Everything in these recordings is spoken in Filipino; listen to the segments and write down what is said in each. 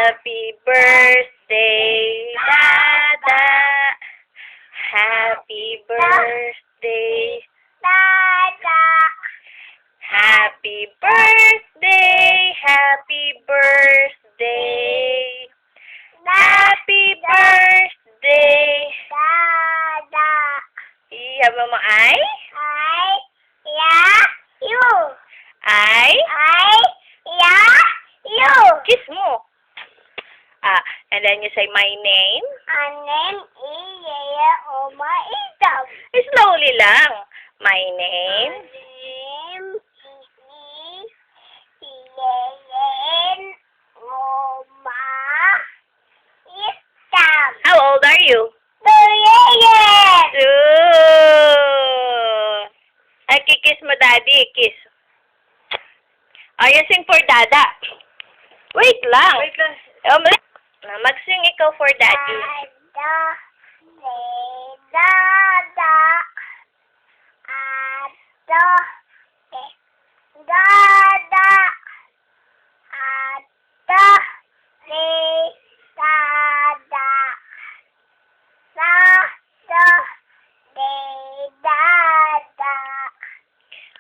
Happy birthday, Dada. Happy birthday. Dada. Happy birthday. Happy birthday. Happy birthday. Dada. Sabi mo ay? You. Ay? You. Kiss mo. And then you say my name. My name is Yaya Oma Isam. Slowly lang. My name. My name is Yaya Oma Isam. How old are you? Yaya. 2. Ay, kikiss mo, Daddy. Kiss. You sing for Dada. Wait lang. Mag-sing ikaw for Daddy. Dada.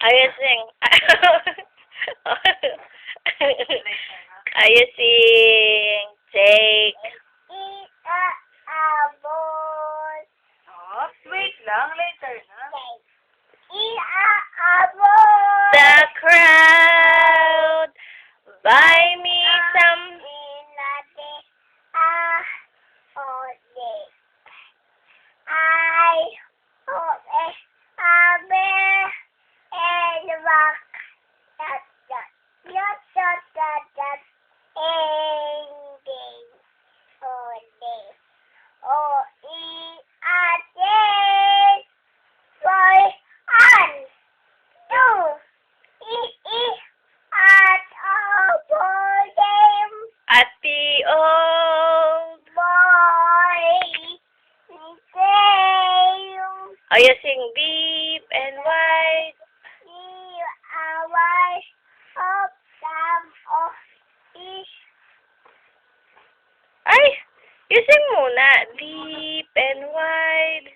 You sing. You sing. Take. Wait lang, later na. The crowd. Buy me some. At the old. You sing deep and wide. Ay, you sing muna. Deep and wide.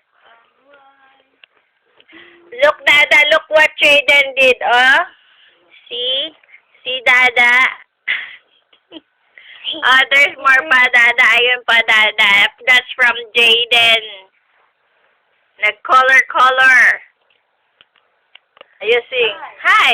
Look, Dada, look what Jaden did, oh. See? See, Dada? There's more pa, Dada. Ayun pa, Dada. That's from Jaden. Nag-color. You sing. Hi.